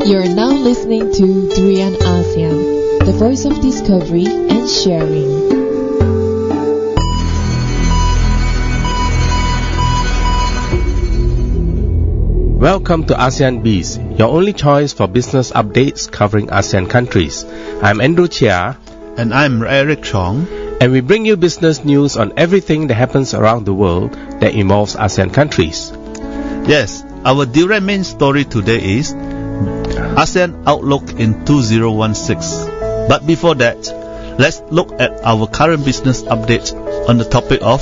You're now listening to Durian ASEAN, the voice of discovery and sharing. Welcome to ASEAN BIZ, your only choice for business updates covering ASEAN countries. I'm Andrew Chia. And I'm Chong. And we bring you business news on everything that happens around the world that involves ASEAN countries. Yes, our direct main story today is ASEAN Outlook in 2016. But before that, let's look at our current business update on the topic of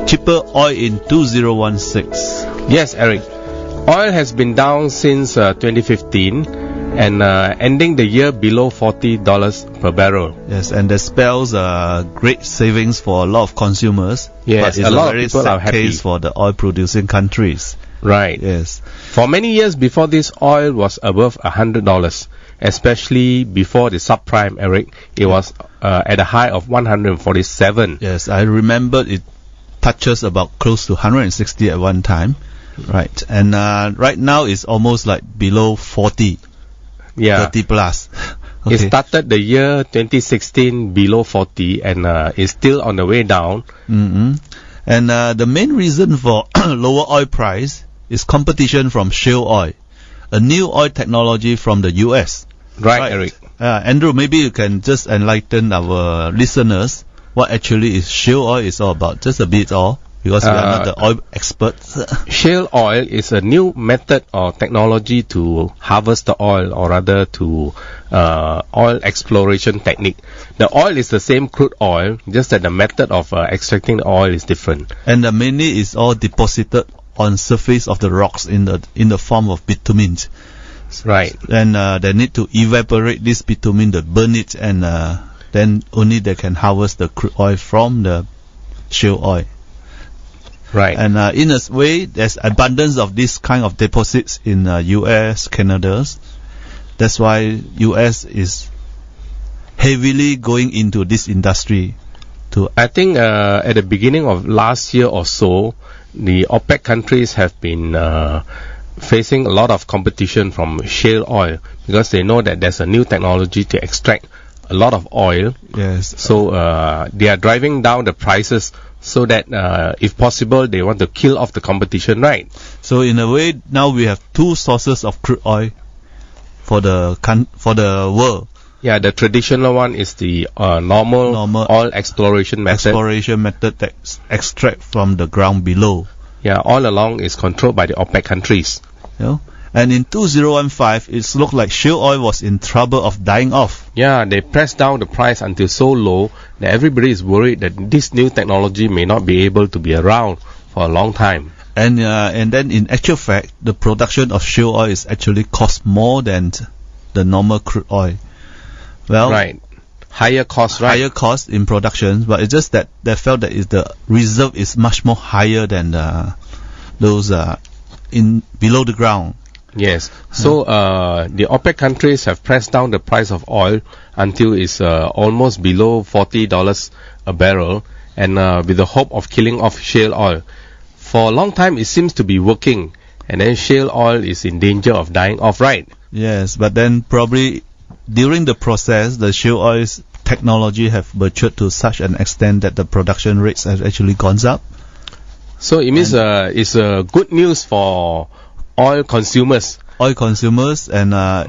cheaper oil in 2016. Yes, Eric. Oil has been down since 2015 and ending the year below $40 per barrel. Yes, and that spells great savings for a lot of consumers. Yes, but it's a lot very of people are happy. case for the oil-producing countries. Right. Yes. For many years before this, oil was above $100, especially before the subprime, Eric. It was at a high of 147. Yes, I remember it touches about close to 160 at one time. Right, and right now it's almost like below 40, 30 plus. Okay. It started the year 2016 below 40 and is still on the way down. Mm-hmm. And the main reason for lower oil price is competition from shale oil, a new oil technology from the US. Right. Eric. Andrew, maybe you can just enlighten our listeners what actually is shale oil is all about, just a bit all. Because we are not the oil experts. Shale oil is a new method or technology to harvest the oil, or rather to oil exploration technique. The oil is the same crude oil, just that the method of extracting the oil is different. And mainly is all deposited on surface of the rocks in the form of bitumen. Right. And they need to evaporate this bitumen, to burn it, and then only they can harvest the crude oil from the shale oil. Right. And in a way, there's abundance of this kind of deposits in US, Canada. That's why US is heavily going into this industry. I think at the beginning of last year or so, the OPEC countries have been facing a lot of competition from shale oil because they know that there's a new technology to extract a lot of oil. Yes. So they are driving down the prices so that if possible they want to kill off the competition, right? So in a way, now we have two sources of crude oil for the world. Yeah, the traditional one is the normal oil exploration method. Exploration method that extract from the ground below. Yeah, all along is controlled by the OPEC countries. You know? And in 2015, it looked like shale oil was in trouble of dying off. Yeah, they pressed down the price until so low that everybody is worried that this new technology may not be able to be around for a long time. And then in actual fact, the production of shale oil is actually cost more than the normal crude oil. Well, right. Higher cost, right? Higher cost in production, but it's just that they felt that the reserve is much more higher than those in below the ground. Yes. So the OPEC countries have pressed down the price of oil until it's almost below $40 a barrel, and with the hope of killing off shale oil. For a long time, it seems to be working, and then shale oil is in danger of dying off, right? Yes, but then probably during the process, the shale oil's technology have matured to such an extent that the production rates have actually gone up. So it means it's good news for oil consumers. Oil consumers and I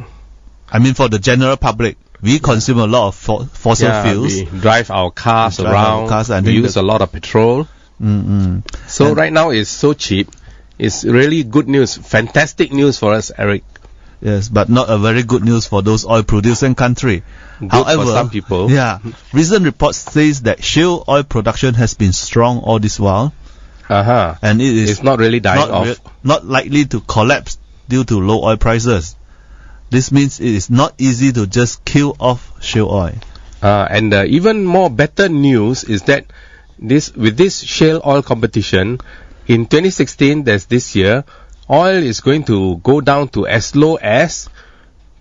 mean for the general public. We consume a lot of fossil fuels. We drive our cars around. And we use a lot of petrol. Mm-hmm. So right now it's so cheap. It's really good news. Fantastic news for us, Eric. Yes, but not a very good news for those oil-producing country. Good However, for some people. Yeah, recent reports says that shale oil production has been strong all this while. And it's not really dying off. Not likely to collapse due to low oil prices. This means it is not easy to just kill off shale oil. And even more better news is that with this shale oil competition, in 2016, that's this year, oil is going to go down to as low as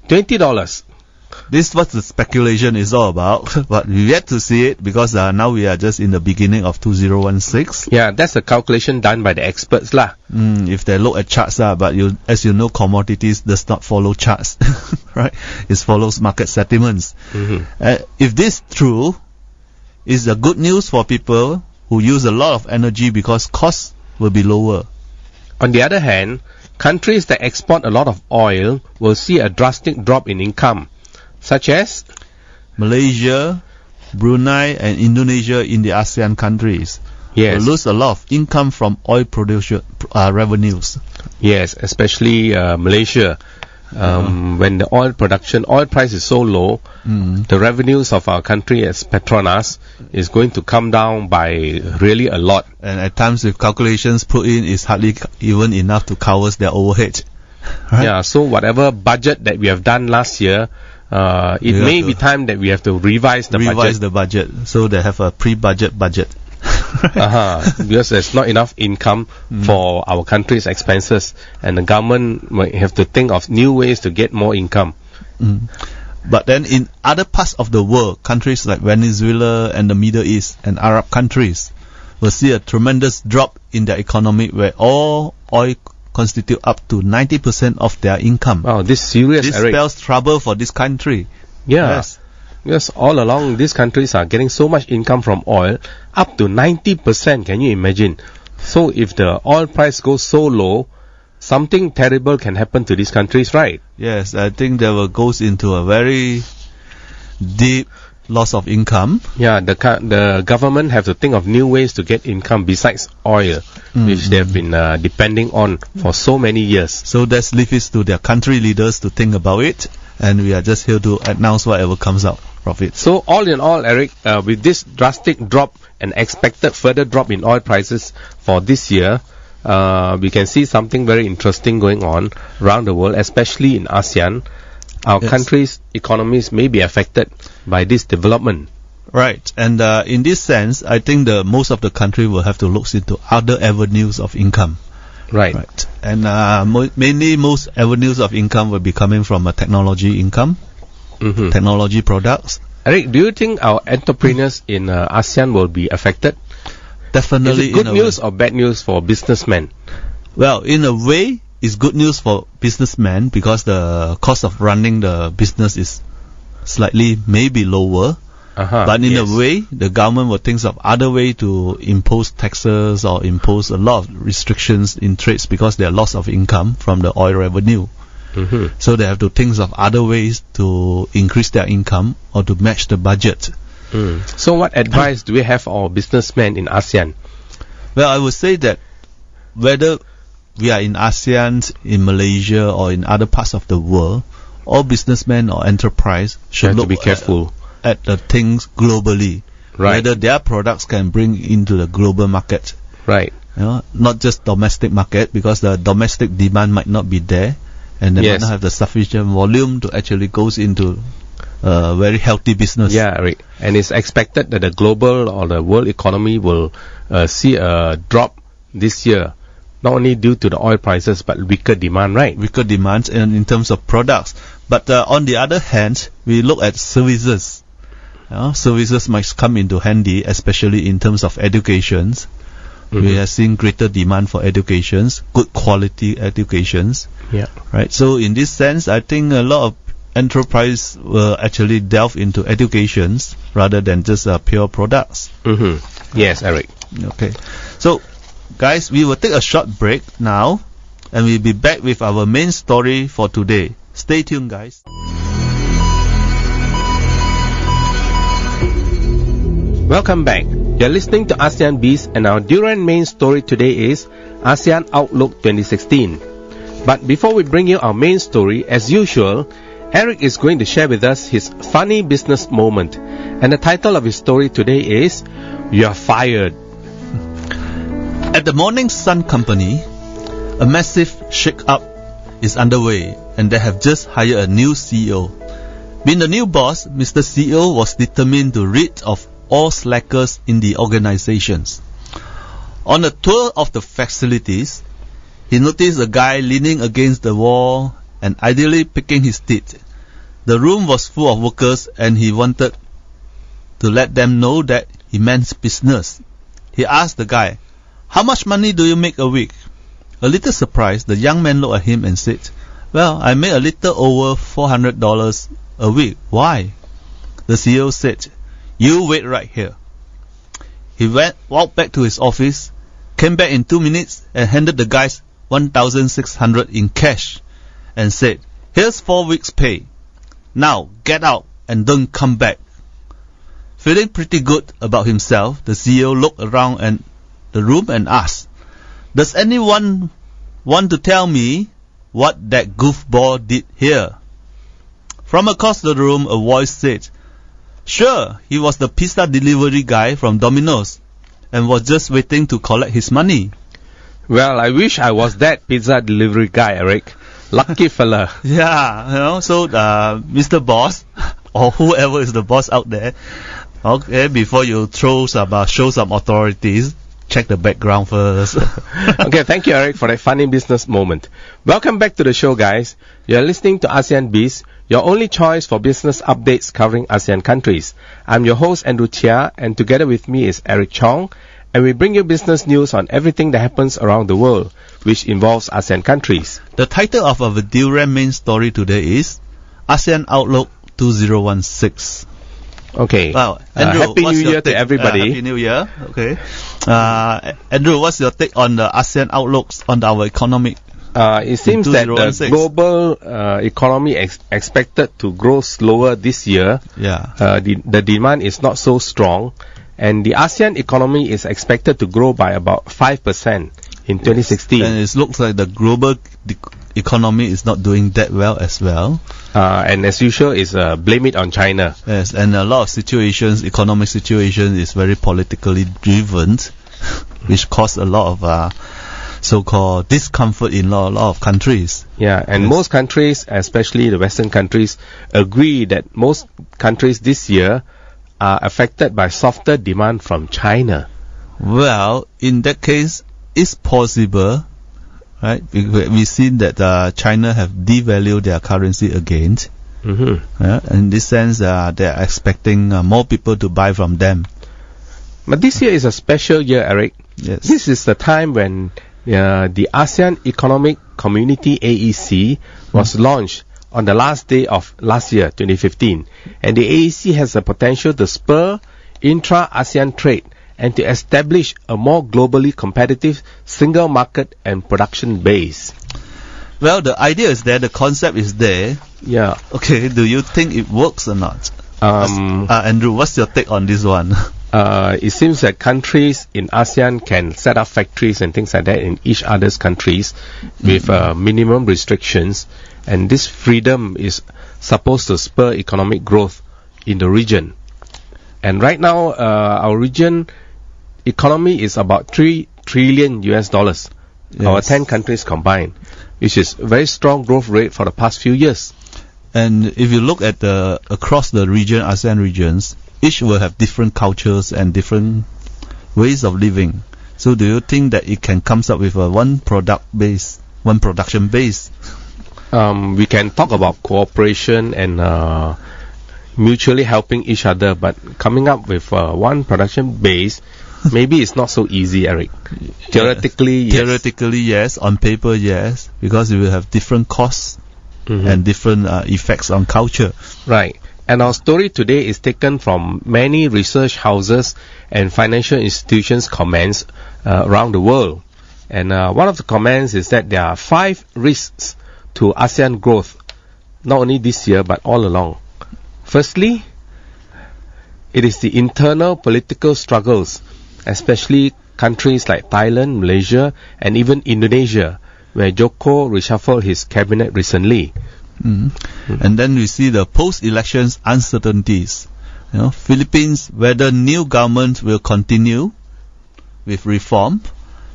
$20. This is what the speculation is all about, but we yet to see it because now we are just in the beginning of 2016. Yeah, that's a calculation done by the experts lah. If they look at charts, but as you know, commodities does not follow charts, right? It follows market sentiments. If this true, it's a good news for people who use a lot of energy because costs will be lower. On the other hand, countries that export a lot of oil will see a drastic drop in income, such as Malaysia, Brunei and Indonesia in the ASEAN countries. Yes. Will lose a lot of income from oil production revenues. Yes, especially Malaysia. When the oil price is so low, the revenues of our country as Petronas is going to come down by really a lot. And at times with calculations put in, is hardly even enough to cover their overhead. Right? Yeah, so whatever budget that we have done last year, it may be time that we have to revise the budget. So they have a pre-budget budget. Because there's not enough income for our country's expenses, and the government might have to think of new ways to get more income. But then in other parts of the world, countries like Venezuela and the Middle East and Arab countries will see a tremendous drop in their economy, where all oil constitute up to 90% of their income. Oh, this serious, This Eric. spells trouble for this country. Yeah. Yes, all along these countries are getting so much income from oil, up to 90%, can you imagine? So if the oil price goes so low, something terrible can happen to these countries, right? Yes, I think they will goes into a very deep loss of income. Yeah, the government have to think of new ways to get income besides oil, which they have been depending on for so many years. So that's leave it to their country leaders to think about it, and we are just here to announce whatever comes out of it. So all in all, Eric, with this drastic drop and expected further drop in oil prices for this year, we can see something very interesting going on around the world, especially in ASEAN. Our country's economies may be affected by this development. Right, and in this sense, I think most of the country will have to look into other avenues of income. Right. And mainly most avenues of income will be coming from a technology income, technology products. Eric, do you think our entrepreneurs in ASEAN will be affected? Definitely. Is it good news or bad news for businessmen? Well, in a way, it's good news for businessmen because the cost of running the business is slightly maybe lower. But in a way, the government will think of other way to impose taxes or impose a lot of restrictions in trades because there are loss of income from the oil revenue. So they have to think of other ways to increase their income or to match the budget. So what advice do we have for our businessmen in ASEAN? Well, I would say that whether we are in ASEAN, in Malaysia or in other parts of the world, all businessmen or enterprise should look to be careful at the things globally. Right. Whether their products can bring into the global market. Right. Not just domestic market, because the domestic demand might not be there, and they might not have the sufficient volume to actually goes into a very healthy business. Yeah, right. And it's expected that the global or the world economy will see a drop this year, not only due to the oil prices but weaker demand, right? Weaker demands and in terms of products. But on the other hand, we look at services. Services might come into handy, especially in terms of educations. We have seen greater demand for educations, good quality educations. Yeah. Right. So in this sense, I think a lot of enterprise will actually delve into educations rather than just pure products. Yes, Eric. Okay. So, guys, we will take a short break now, and we'll be back with our main story for today. Stay tuned, guys. Welcome back. You're listening to ASEAN BIZ, and our Durian main story today is ASEAN Outlook 2016. But before we bring you our main story, as usual, Eric is going to share with us his funny business moment. And the title of his story today is You're Fired. At the Morning Sun Company, a massive shake-up is underway, and they have just hired a new CEO. Being the new boss, Mr. CEO was determined to rid of all slackers in the organizations. On a tour of the facilities, he noticed a guy leaning against the wall and ideally picking his teeth. The room was full of workers and he wanted to let them know that he meant business. He asked the guy, "How much money do you make a week?" A little surprised, the young man looked at him and said, "Well, I make a little over $400 a week." "Why?" The CEO said, "You wait right here." He walked back to his office, came back in 2 minutes and handed the guys $1,600 in cash and said, "Here's 4 weeks' pay. Now get out and don't come back." Feeling pretty good about himself, the CEO looked around and the room and asked, "Does anyone want to tell me what that goofball did here?" From across the room, a voice said, "Sure, he was the pizza delivery guy from Domino's and was just waiting to collect his money." Well, I wish I was that pizza delivery guy, Eric. Lucky fella. Yeah, so Mr. Boss, or whoever is the boss out there, okay, before you show some authorities, check the background first. Okay, thank you, Eric, for that funny business moment. Welcome back to the show, guys. You're listening to ASEAN BIZ, your only choice for business updates covering ASEAN countries. I'm your host, Andrew Chia, and together with me is Eric Chong, and we bring you business news on everything that happens around the world, which involves ASEAN countries. The title of our Durian main story today is ASEAN Outlook 2016. Okay. Wow. Andrew, Happy New Year to everybody. Happy New Year. Okay. Andrew, what's your take on the ASEAN outlooks on our economy? It seems that the global economy expected to grow slower this year. Yeah. The demand is not so strong, and the ASEAN economy is expected to grow by about 5% in 2016. And it looks like the global economy is not doing that well as well. And as usual, is blame it on China. Yes, and a lot of situations, economic situation is very politically driven, which cause a lot of so-called discomfort in a lot of countries. Yeah, and yes. Most countries, especially the Western countries, agree that most countries this year are affected by softer demand from China. Well, in that case, it's possible, right? We've seen that China have devalued their currency again. Mm-hmm. In this sense, they are expecting more people to buy from them. But this year is a special year, Eric. Yes. This is the time when the ASEAN Economic Community AEC was launched on the last day of last year, 2015. And the AEC has the potential to spur intra-ASEAN trade and to establish a more globally competitive single market and production base. Well, the idea is there, the concept is there. Yeah. Okay, do you think it works or not? Andrew, what's your take on this one? It seems that countries in ASEAN can set up factories and things like that in each other's countries with minimum restrictions, and this freedom is supposed to spur economic growth in the region. And right now, our region economy is about $3 trillion, yes. Our 10 countries combined, which is a very strong growth rate for the past few years. And if you look at across the region, ASEAN regions, each will have different cultures and different ways of living. So do you think that it can come up with one production base? We can talk about cooperation and mutually helping each other, but coming up with one production base, maybe it's not so easy, Eric. Theoretically, yes. Theoretically, yes. On paper, yes. Because you will have different costs and different effects on culture. Right. And our story today is taken from many research houses and financial institutions' comments around the world. And one of the comments is that there are 5 risks to ASEAN growth, not only this year but all along. Firstly, it is the internal political struggles, especially countries like Thailand, Malaysia, and even Indonesia, where Joko reshuffled his cabinet recently. And then we see the post-elections uncertainties. Philippines, whether new government will continue with reform.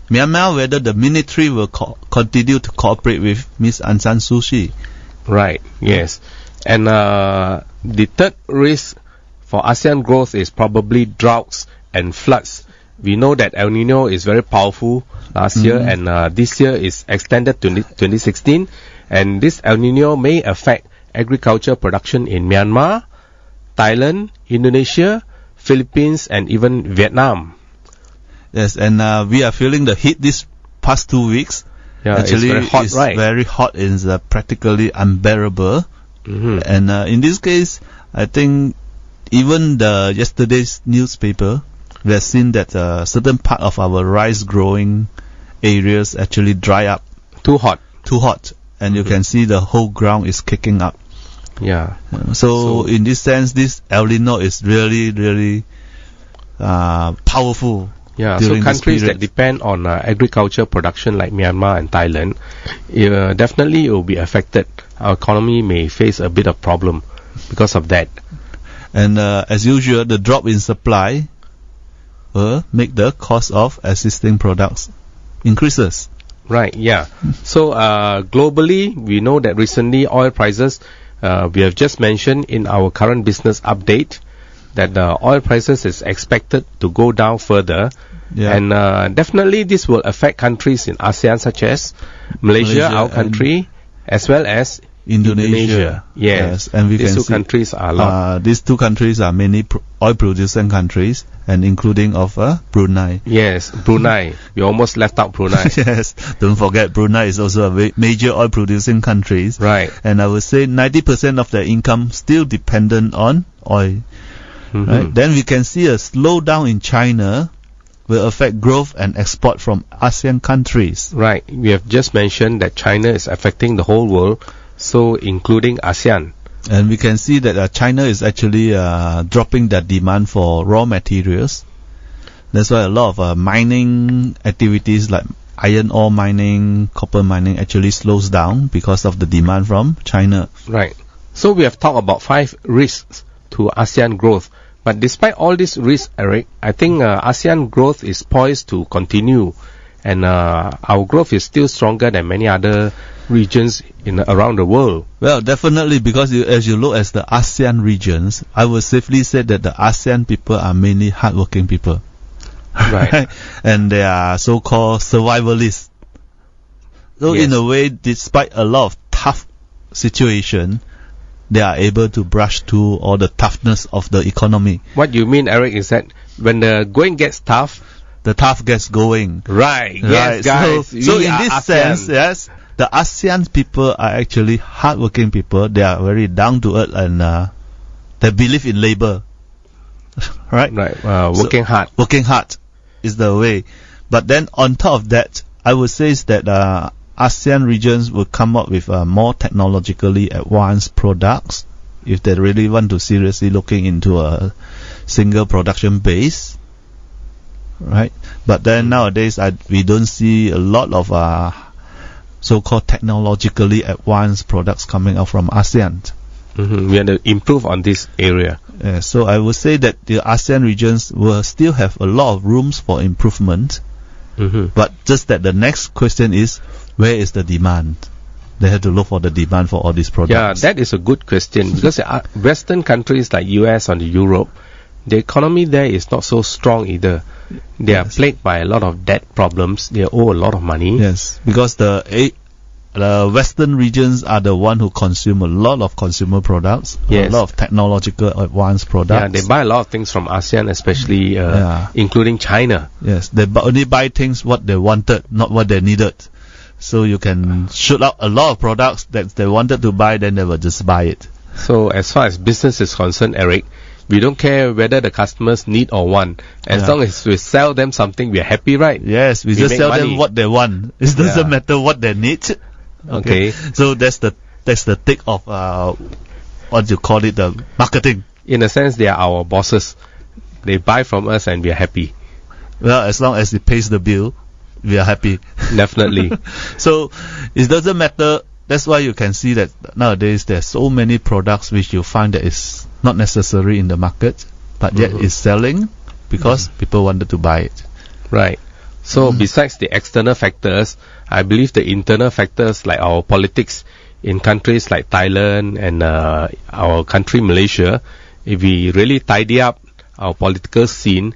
Myanmar, whether the military will continue to cooperate with Ms. Aung San Suu Kyi. Right, yes. And the third risk for ASEAN growth is probably droughts and floods. We know that El Nino is very powerful last year, and this year is extended to 2016. And this El Nino may affect agriculture production in Myanmar, Thailand, Indonesia, Philippines, and even Vietnam. Yes, and we are feeling the heat this past 2 weeks. Yeah, actually, it's very hot, it's right? very hot. It's practically unbearable. And in this case, I think even yesterday's newspaper, we have seen that certain part of our rice growing areas actually dry up. Too hot. And you can see the whole ground is kicking up. Yeah. So in this sense, this El Nino is really, really powerful. Yeah, so countries that depend on agriculture production like Myanmar and Thailand, definitely it will be affected. Our economy may face a bit of problem because of that. And as usual, the drop in supply will make the cost of existing products increases. Right, yeah. So globally, we know that recently oil prices, we have just mentioned in our current business update, that the oil prices is expected to go down further. Yeah. And definitely this will affect countries in ASEAN such as Malaysia, our country, as well as Indonesia. Yes. And we these can two countries are a lot. These two countries are mainly oil producing countries, and including of Brunei. Yes, Brunei. We almost left out Brunei. Yes, don't forget Brunei is also a major oil producing country. Right. And I would say 90% of their income still dependent on oil. Right? Then we can see a slowdown in China will affect growth and export from ASEAN countries. Right. We have just mentioned that China is affecting the whole world, so including ASEAN. And we can see that China is actually dropping their demand for raw materials. That's why a lot of mining activities like iron ore mining, copper mining actually slows down because of the demand from China. Right. So we have talked about 5 risks to ASEAN growth. But despite all these risks, Eric, I think ASEAN growth is poised to continue. And our growth is still stronger than many other regions around the world. Well, definitely, because as you look at the ASEAN regions, I would safely say that the ASEAN people are mainly hardworking people. Right. And they are so-called survivalists. So Yes. in a way, despite a lot of tough situation, they are able to brush through all the toughness of the economy. What you mean, Eric, is that when the going gets tough, the tough gets going. Right. Yes, guys. So in this sense, yes, the ASEAN people are actually hardworking people. They are very down to earth, and they believe in labor. Right. Right. Working hard. Working hard is the way. But then on top of that, I would say is that ASEAN regions will come up with more technologically advanced products if they really want to seriously looking into a single production base, right? But then nowadays we don't see a lot of so-called technologically advanced products coming out from ASEAN. We have to improve on this area. So I would say that the ASEAN regions will still have a lot of rooms for improvement. But just that the next question is, where is the demand? They have to look for the demand for all these products. Yeah, that is a good question, because Western countries like US and Europe, the economy there is not so strong either. They are plagued by a lot of debt problems. They owe a lot of money. Yes, because the Western regions are the one who consume a lot of consumer products, a lot of technological advanced products. Yeah, they buy a lot of things from ASEAN, especially including China. Yes, they only buy things what they wanted, not what they needed. So you can shoot out a lot of products that they wanted to buy, then they will just buy it. So as far as business is concerned, Eric, we don't care whether the customers need or want. As long as we sell them something, we are happy, right? Yes, we just sell them what they want. It doesn't matter what they need. Okay. So that's the take of what you call it, the marketing. In a sense, they are our bosses. They buy from us and we are happy. Well, as long as it pays the bill, we are happy. Definitely. So it doesn't matter. That's why you can see that nowadays there's so many products which you find that is not necessary in the market, but yet is selling because people wanted to buy it. Right. So besides the external factors, I believe the internal factors like our politics in countries like Thailand and our country Malaysia, if we really tidy up our political scene,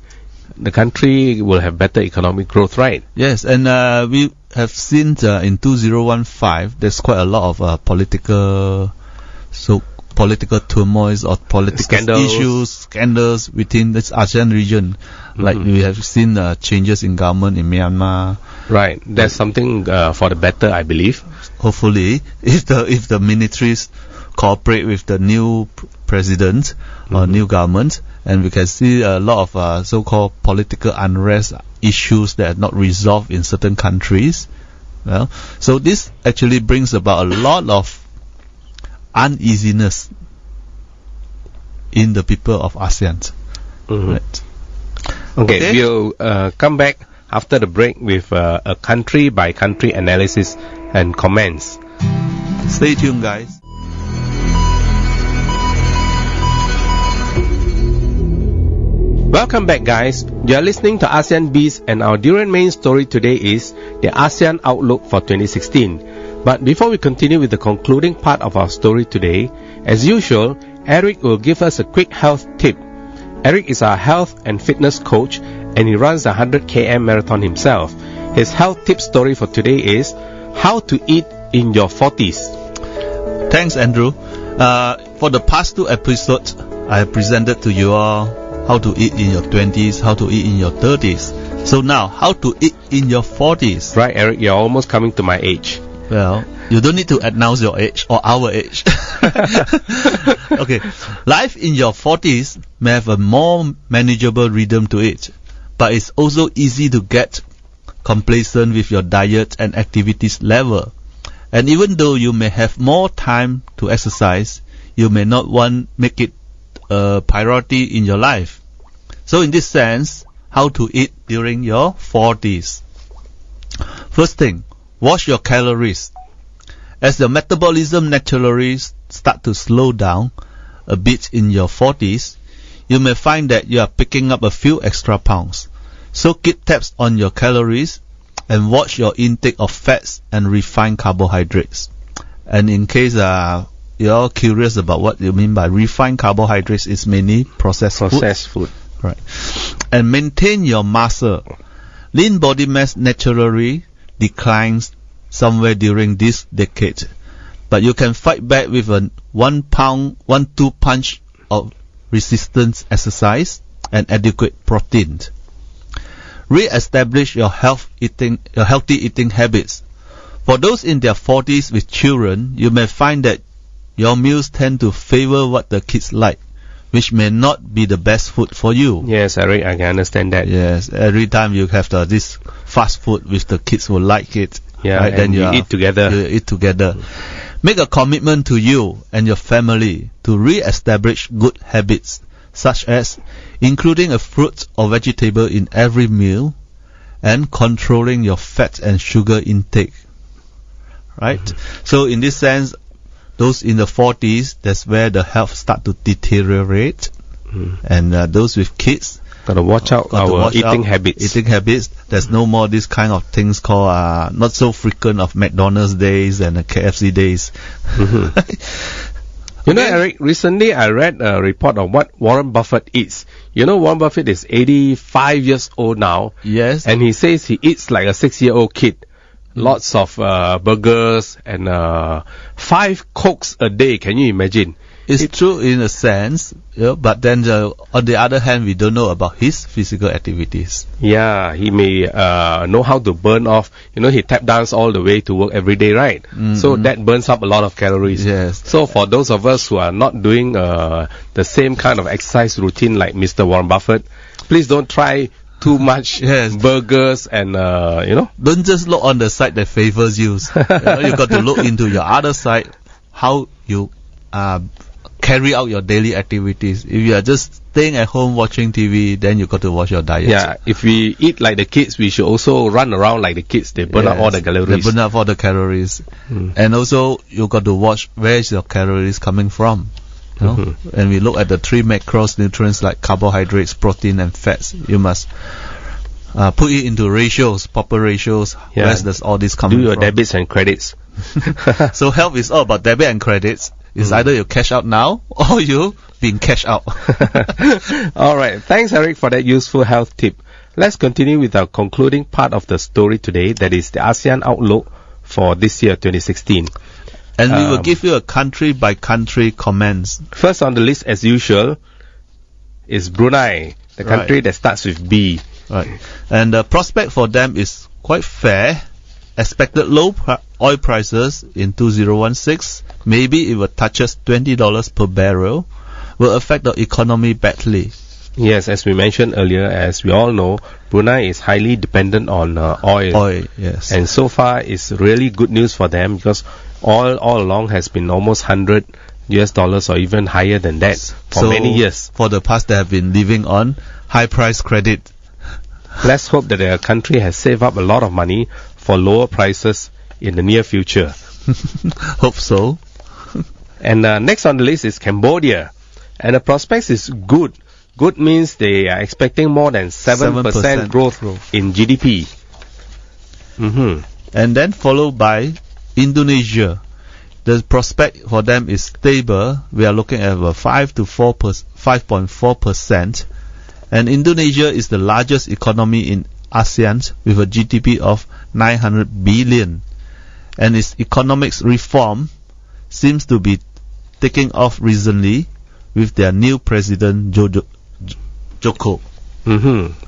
the country will have better economic growth, right? Yes, and we have seen in 2015 there's quite a lot of political so political turmoils or political scandals within this ASEAN region. Like we have seen changes in government in Myanmar. Right, that's something for the better, I believe. Hopefully, if the ministries cooperate with the new president or new government, and we can see a lot of so-called political unrest issues that are not resolved in certain countries. Well, so this actually brings about a lot of uneasiness in the people of ASEAN. Right. Okay, we'll come back after the break with a country-by-country analysis and comments. Stay tuned, guys. Welcome back, guys. You are listening to ASEAN BIZ, and our Durian main story today is the ASEAN Outlook for 2016. But before we continue with the concluding part of our story today, as usual, Eric will give us a quick health tip. Eric is our health and fitness coach, and he runs a 100 km marathon himself. His health tip story for today is how to eat in your 40s. Thanks, Andrew. For the past 2 episodes, I have presented to you all how to eat in your 20s, how to eat in your 30s. So now, how to eat in your 40s. Right, Eric, you're almost coming to my age. Well, you don't need to announce your age or our age. Okay, life in your 40s may have a more manageable rhythm to it, but it's also easy to get complacent with your diet and activities level. And even though you may have more time to exercise, you may not make it a priority in your life. So in this sense, how to eat during your 40s. First thing, watch your calories. As your metabolism naturally start to slow down a bit in your 40s, you may find that you are picking up a few extra pounds. So keep tabs on your calories and watch your intake of fats and refined carbohydrates. And in case you're curious about what you mean by refined carbohydrates, is mainly processed food. Right. And maintain your muscle. Lean body mass naturally declines somewhere during this decade, but you can fight back with a 1-2 punch of resistance exercise and adequate protein. Re-establish your healthy eating habits. For those in their 40s with children, you may find that your meals tend to favor what the kids like, which may not be the best food for you. Yes, Eric, I can understand that. Yes, every time you have this fast food which the kids will like it. Yeah, right? Then you eat together. You eat together. Make a commitment to you and your family to re-establish good habits, such as including a fruit or vegetable in every meal and controlling your fat and sugar intake. Right? So in this sense, those in the 40s, that's where the health start to deteriorate. And those with kids, gotta watch out our eating habits. There's no more this kind of things called not so frequent of McDonald's days and KFC days. You know, Eric, recently I read a report of what Warren Buffett eats. You know, Warren Buffett is 85 years old now. Yes. And he says he eats like a 6-year-old kid. Lots of burgers and 5 Cokes a day. Can you imagine? It's true in a sense, but then on the other hand, we don't know about his physical activities. Yeah, he may know how to burn off. You know, he tap dance all the way to work every day, right? So that burns up a lot of calories. Yes. So for those of us who are not doing the same kind of exercise routine like Mr. Warren Buffett, please don't try too much burgers and Don't just look on the side that favors you. You got to look into your other side, how you carry out your daily activities. If you are just staying at home watching TV, then you got to watch your diet. Yeah, if we eat like the kids, we should also run around like the kids. They burn up all the calories. They burn up all the calories. And also, you got to watch where is your calories coming from. And we look at the 3 macronutrients like carbohydrates, protein, and fats. You must put it into ratios, proper ratios. Where does all this come from? Do your debits and credits. So health is all about debit and credits. It's either you cash out now or you been cash out. Alright, thanks Eric for that useful health tip. Let's continue with our concluding part of the story today, that is the ASEAN Outlook for this year 2016. And we will give you a country by country comments. First on the list, as usual, is Brunei, the country that starts with B. Right. And the prospect for them is quite fair. Expected low oil prices in 2016, maybe it will touches $20 per barrel, will affect the economy badly. Yes, as we mentioned earlier, as we all know, Brunei is highly dependent on oil. Oil, yes. And so far, it's really good news for them because oil all along has been almost $100 or even higher than that for many years. For the past, they have been living on high price credit. Let's hope that their country has saved up a lot of money for lower prices in the near future. Hope so. And next on the list is Cambodia. And the prospects is good. Good means they are expecting more than 7% growth in GDP. And then followed by Indonesia. The prospect for them is stable. We are looking at about 5.4%. And Indonesia is the largest economy in ASEAN with a GDP of 900 billion. And its economics reform seems to be taking off recently with their new president Joko.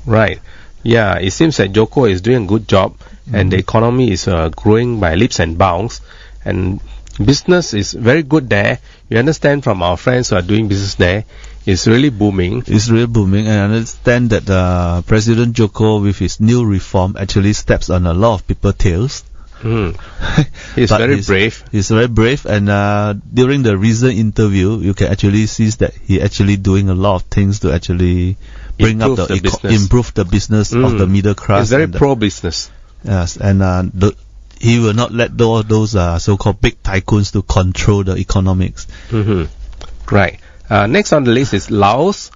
Right. Yeah, it seems that Joko is doing a good job and the economy is growing by leaps and bounds. And business is very good there. We understand from our friends who are doing business there, it's really booming. It's really booming, and I understand that President Joko, with his new reform, actually steps on a lot of people's tails. He's very brave. He's very brave, and during the recent interview, you can actually see that he actually doing a lot of things to actually bring improve up the business. Improve the business of the middle class. He's very pro-business. Yes, and he will not let those so-called big tycoons to control the economics. Right. Next on the list is Laos,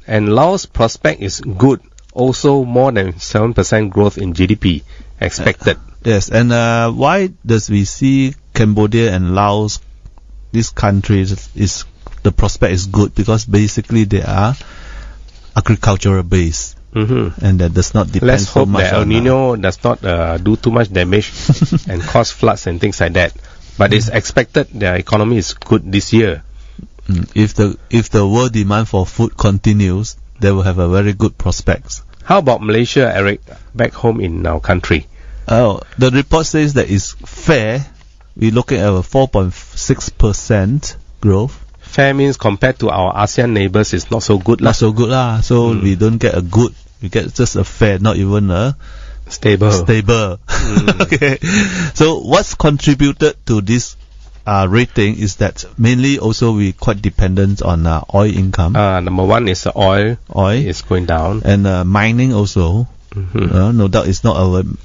and Laos prospect is good. Also more than 7% growth in GDP expected. Yes, and why does we see Cambodia and Laos, these countries, is the prospect is good? Because basically they are agricultural based. And that does not depend Let's so hope much that El Nino does not do too much damage and cause floods and things like that. But it's expected their economy is good this year. If the world demand for food continues, they will have a very good prospects. How about Malaysia, Eric, back home in our country? Oh, the report says that it's fair. We're looking at a 4.6% growth. Fair means compared to our ASEAN neighbors, it's not so good. Not so good lah. So we don't get a good. We get just a fair, not even a stable. Okay. So what's contributed to this rating is that mainly also we quite dependent on oil income. Number one is oil. Oil is going down. And mining also. No doubt it's not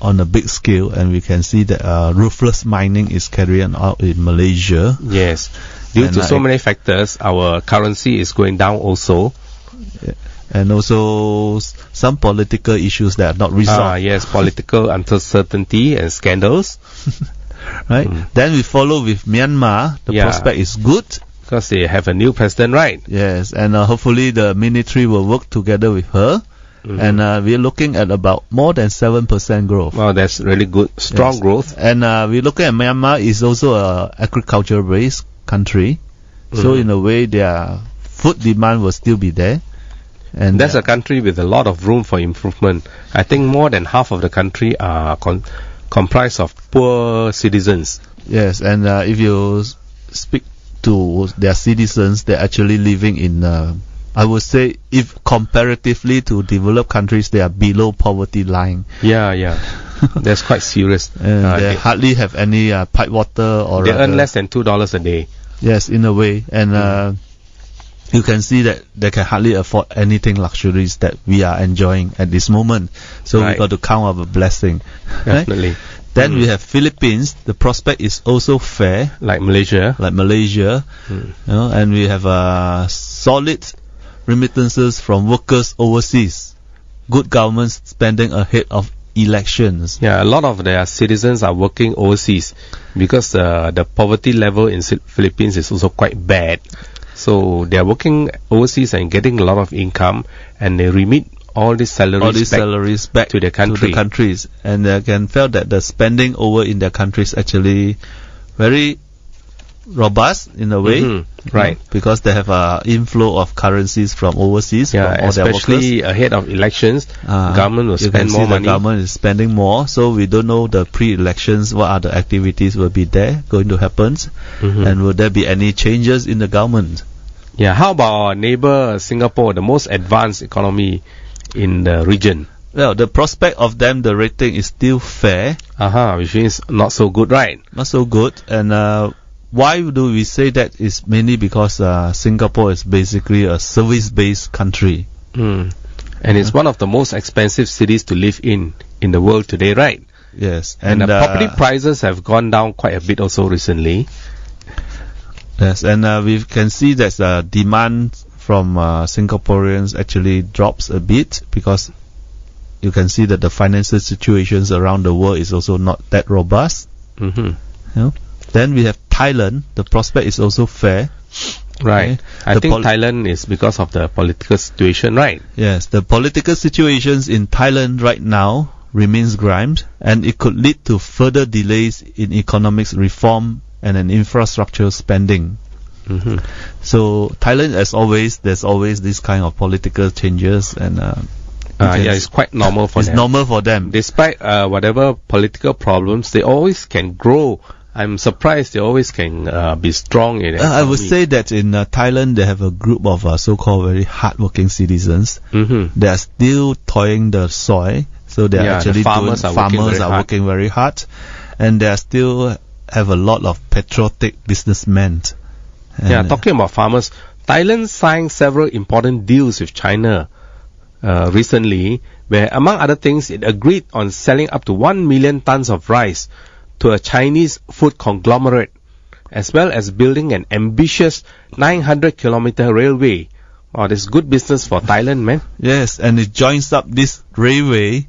on a big scale, and we can see that ruthless mining is carried out in Malaysia. Yes. Due to so many factors, our currency is going down also. And also some political issues that are not resolved. Yes, political uncertainty and scandals. Right. Then we follow with Myanmar. The prospect is good. Because they have a new president, right? Yes, and hopefully the military will work together with her. And we're looking at about more than 7% growth. Wow, that's really good. Strong growth. And we're looking at Myanmar is also a agriculture-based country. So in a way, their food demand will still be there. And that's a country with a lot of room for improvement. I think more than half of the country are comprised of poor citizens. Yes, and if you speak to their citizens, they're actually living in, I would say, if comparatively to developed countries, they are below poverty line. Yeah. That's quite serious. They hardly have any pipe water or... They earn less than $2 a day. Yes, in a way. And you can see that they can hardly afford anything luxuries that we are enjoying at this moment. So we got to count our blessing. Definitely. Right? Then we have Philippines. The prospect is also fair. Like Malaysia. And we have solid remittances from workers overseas. Good government spending ahead of elections. Yeah, a lot of their citizens are working overseas because the poverty level in Philippines is also quite bad. So they are working overseas and getting a lot of income, and they remit all these salaries back to their country. To the countries, and they can feel that the spending over in their countries actually very robust in a way, right? Because they have a inflow of currencies from overseas, from all their workers. Especially ahead of elections, government will spend more money. The government is spending more, so we don't know the pre-elections, what other activities will be there going to happen, and will there be any changes in the government? Yeah, how about our neighbor Singapore, the most advanced economy in the region? Well, the prospect of them, the rating is still fair. Which means not so good, right? Not so good. And why do we say that? Is mainly because Singapore is basically a service-based country. And it's one of the most expensive cities to live in the world today, right? Yes. And the property prices have gone down quite a bit also recently. Yes, and we can see that demand from Singaporeans actually drops a bit, because you can see that the financial situations around the world is also not that robust. You know? Then we have Thailand. The prospect is also fair. Right. Okay. I think Thailand is because of the political situation, right? Yes, the political situations in Thailand right now remains grimed, and it could lead to further delays in economic reform and an infrastructure spending. So Thailand, as always, there's always this kind of political changes, and it's quite normal for them. It's normal for them. Despite whatever political problems, they always can grow. I'm surprised they always can be strong in I would say that in Thailand, they have a group of so-called very hardworking citizens. They are still toiling the soil, so they are actually farmers are working very hard, and they are still have a lot of patriotic businessmen. Talking about farmers, Thailand signed several important deals with China recently, where among other things it agreed on selling up to 1 million tons of rice to a Chinese food conglomerate, as well as building an ambitious 900-kilometer railway. Wow, that's good business for Thailand, man. Yes, and it joins up this railway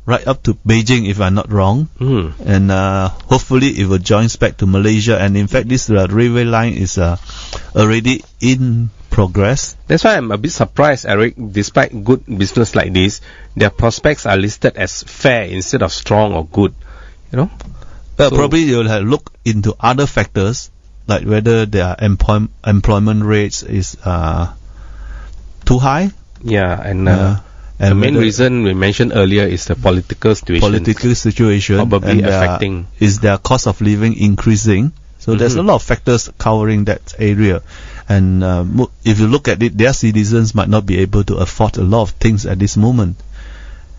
right up to Beijing, if I'm not wrong. And hopefully it will join back to Malaysia. And in fact, this railway line is already in progress. That's why I'm a bit surprised, Eric. Despite good business like this, their prospects are listed as fair instead of strong or good. You know? Well, probably you'll have look into other factors, like whether their employment rates is too high. Yeah, and the main reason we mentioned earlier is the political situation. Probably affecting. Is their cost of living increasing? So there's a lot of factors covering that area. And if you look at it, their citizens might not be able to afford a lot of things at this moment.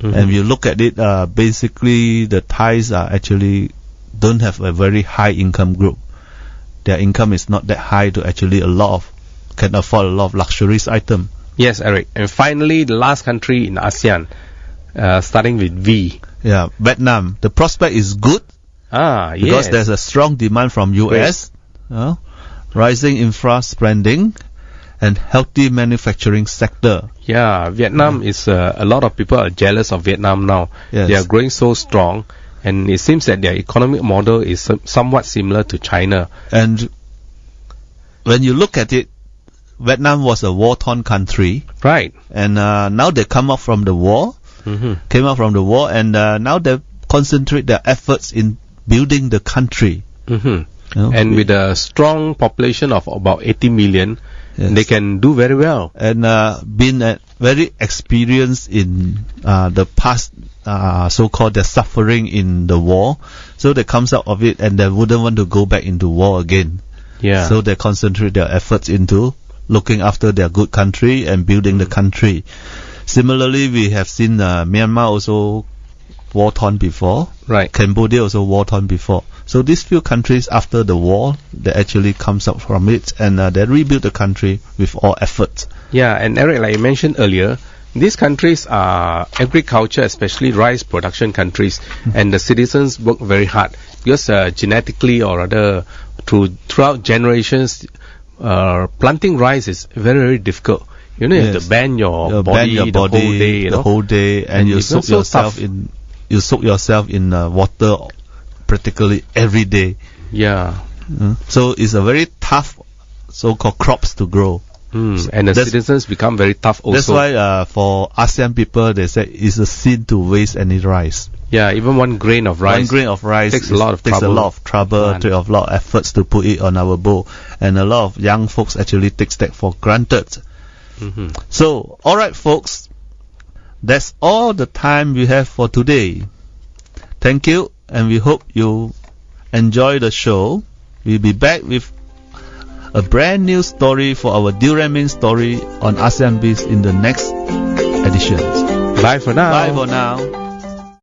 And if you look at it, basically the Thais are actually don't have a very high income group. Their income is not that high to actually can afford a lot of luxurious items. Yes, Eric. And finally, the last country in ASEAN, starting with V. Yeah, Vietnam. The prospect is good. Because there's a strong demand from US, rising infra spending, and healthy manufacturing sector. Yeah, Vietnam is a lot of people are jealous of Vietnam now. Yes. They are growing so strong, and it seems that their economic model is somewhat similar to China. And when you look at it, Vietnam was a war-torn country, right? And now they come out from the war, and now they concentrate their efforts in building the country. And with a strong population of about 80 million, they can do very well. And been very experienced in the past, so-called the suffering in the war. So they comes out of it, and they wouldn't want to go back into war again. Yeah. So they concentrate their efforts into looking after their good country and building the country. Similarly, we have seen Myanmar also war-torn before. Right. Cambodia also war-torn before. So these few countries after the war, they actually comes up from it, and they rebuild the country with all effort. Yeah, and Eric, like you mentioned earlier, these countries are agriculture, especially rice production countries, and the citizens work very hard because genetically or rather throughout generations, planting rice is very, very difficult. You know, you have to bend your body the whole day, and you soak yourself in. You soak yourself in water practically every day. Yeah. So it's a very tough so-called crops to grow. And the citizens become very tough also. That's why for ASEAN people, they say it's a sin to waste any rice. Yeah, even one grain of rice takes a lot of trouble, takes a lot of efforts to put it on our bowl. And a lot of young folks actually takes that for granted. So, alright folks, that's all the time we have for today. Thank you, and we hope you enjoy the show. We'll be back with a brand new story for our Durian Main story on ASEAN Biz in the next edition. Bye for now. Bye for now.